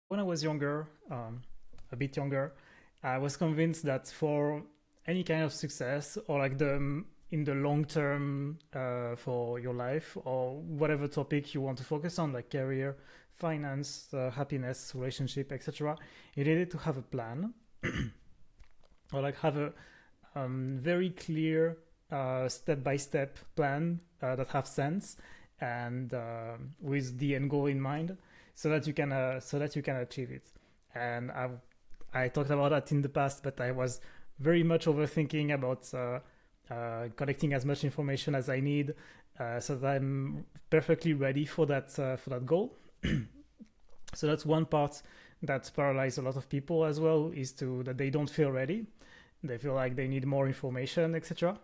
When I was younger, a bit younger, I was convinced that for any kind of success or like the in the long term for your life or whatever topic you want to focus on, like career, finance, happiness, relationship, etc., you needed to have a plan or like have a very clear step by step plan that have sense and with the end goal in mind so that you can achieve it. And I talked about that in the past, but I was very much overthinking about collecting as much information as I need so that I'm perfectly ready for that goal. So that's one part that paralyzes a lot of people as well, is to that they don't feel ready. They feel like they need more information, etc.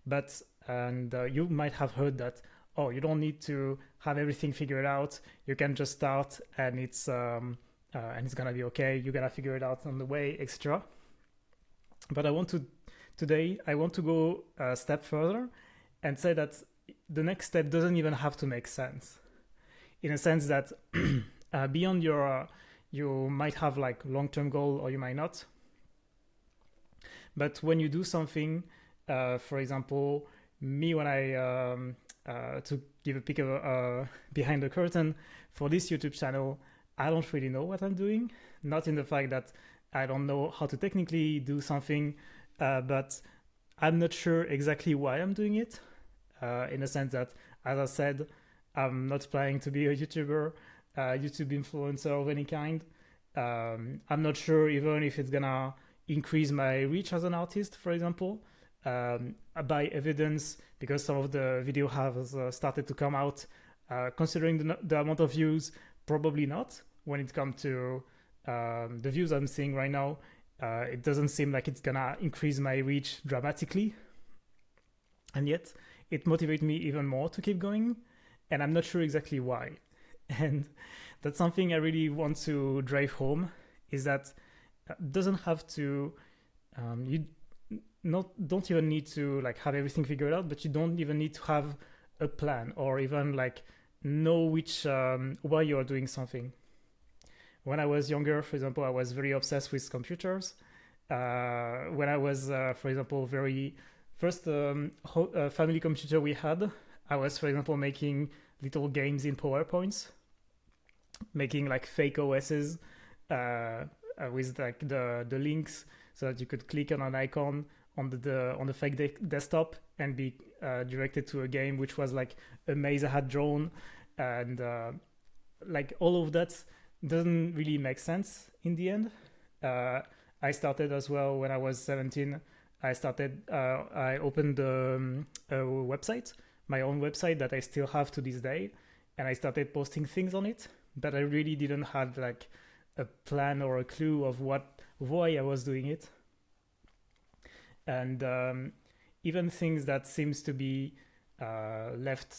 But and you might have heard that, oh, you don't need to have everything figured out. You can just start, and it's gonna be okay. You gotta figure it out on the way, etc. But today I want to go a step further and say that the next step doesn't even have to make sense. In a sense that beyond you might have like long-term goal or you might not. But when you do something, for example, me when I to give a peek of behind the curtain for this YouTube channel, I don't really know what I'm doing. Not in the fact that I don't know how to technically do something, but I'm not sure exactly why I'm doing it. In the sense that, as I said, I'm not planning to be a YouTuber, YouTube influencer of any kind. I'm not sure even if it's gonna increase my reach as an artist, for example. By evidence, because some of the video has started to come out, considering the amount of views, probably not. When it comes to the views I'm seeing right now, it doesn't seem like it's gonna increase my reach dramatically. And yet, it motivates me even more to keep going, and I'm not sure exactly why. And that's something I really want to drive home, is that it doesn't have to you not don't even need to like have everything figured out, but you don't even need to have a plan or even like know which why you are doing something. When I was younger, for example, I was very obsessed with computers. When I was, for example, very first family computer we had, I was, for example, making little games in PowerPoints, making like fake OSs with like the links so that you could click on an icon on the fake desktop and be directed to a game which was like a maze I had drawn, and like all of that doesn't really make sense in the end. I started as well when I was 17. I opened a website, my own website that I still have to this day, and I started posting things on it. But I really didn't have like a plan or a clue of why I was doing it. And even things that seems to be left,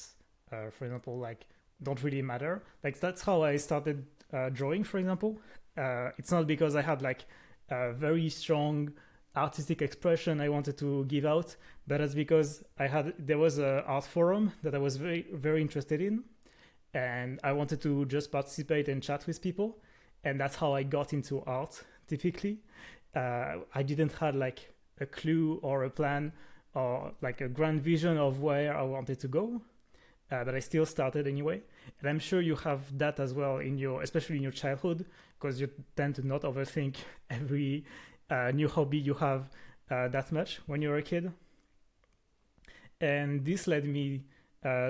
for example, like don't really matter. Like that's how I started drawing, for example. It's not because I had like a very strong artistic expression I wanted to give out, but it's because there was a art forum that I was very very interested in, and I wanted to just participate and chat with people, and that's how I got into art. Typically, I didn't have like a clue or a plan or like a grand vision of where I wanted to go, but I still started anyway. And I'm sure you have that as well especially in your childhood, because you tend to not overthink every new hobby you have that much when you're a kid. And this led me,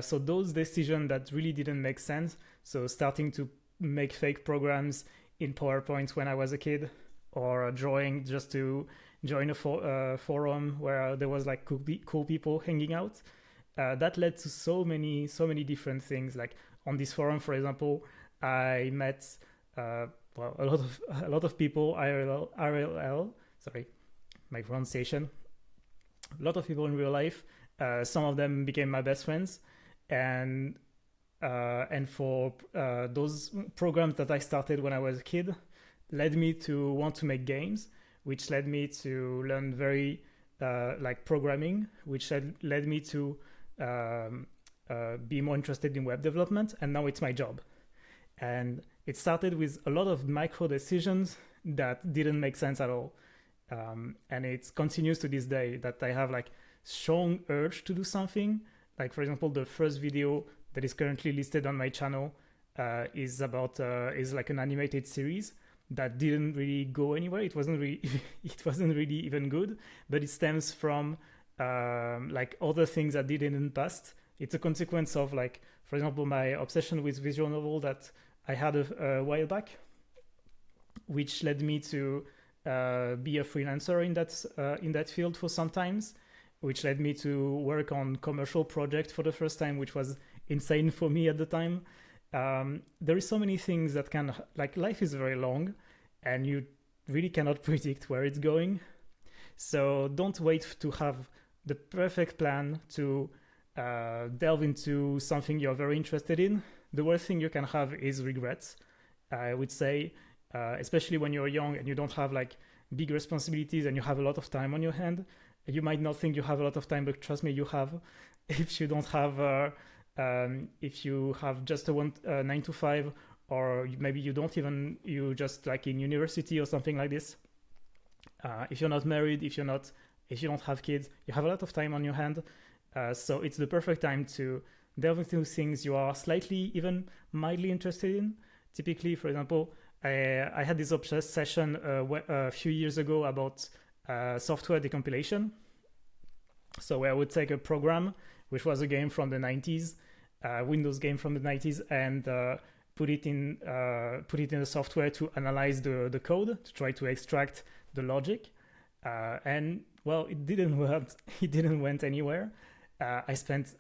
so those decisions that really didn't make sense, so starting to make fake programs in PowerPoint when I was a kid, or drawing just to join a forum where there was like cool people hanging out. That led to so many different things. Like on this forum, for example, I met well a lot of people RLL. Sorry, my pronunciation. A lot of people in real life. Some of them became my best friends, and for those programs that I started when I was a kid, led me to want to make games, which led me to learn very like programming, which led me to be more interested in web development, and now it's my job. And it started with a lot of micro decisions that didn't make sense at all. And it continues to this day that I have like strong urge to do something. Like for example, the first video that is currently listed on my channel is like an animated series that didn't really go anywhere. It wasn't really even good, but it stems from like other things that did in the past. It's a consequence of, like, for example, my obsession with visual novel that I had a while back, which led me to be a freelancer in that field for some times, which led me to work on commercial projects for the first time, which was insane for me at the time. There is so many things that can, like, life is very long and you really cannot predict where it's going. So don't wait to have the perfect plan to delve into something you're very interested in. The worst thing you can have is regrets, I would say, especially when you're young and you don't have like big responsibilities and you have a lot of time on your hand. You might not think you have a lot of time, but trust me, you have. If you don't have, if you have just a 9 to 5, or maybe you don't even, you just like in university or something like this. If you're not married, if you don't have kids, you have a lot of time on your hand. So it's the perfect time to delve into things you are slightly, even mildly interested in. Typically, for example, I had this obsession a few years ago about software decompilation. So where I would take a program, which was a game from the 90s, Windows game from the 90s, and put it in the software to analyze the code, to try to extract the logic. And well, it didn't work. It didn't went anywhere. I spent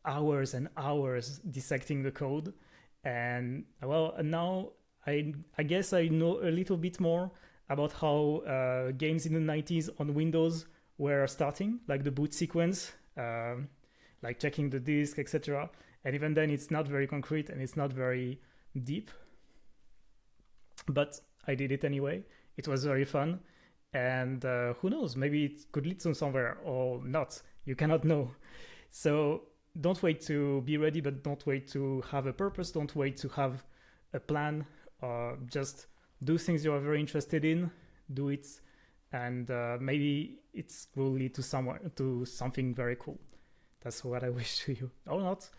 hours and hours dissecting the code, and well, now I guess I know a little bit more about how games in the 90s on Windows were starting, like the boot sequence, like checking the disk, etc. And even then, it's not very concrete and it's not very deep. But I did it anyway. It was very fun. And who knows, maybe it could lead to somewhere or not. You cannot know. So don't wait to be ready, but don't wait to have a purpose. Don't wait to have a plan. Just do things you are very interested in. Do it, and maybe it will lead to something very cool. That's what I wish to you. Or not.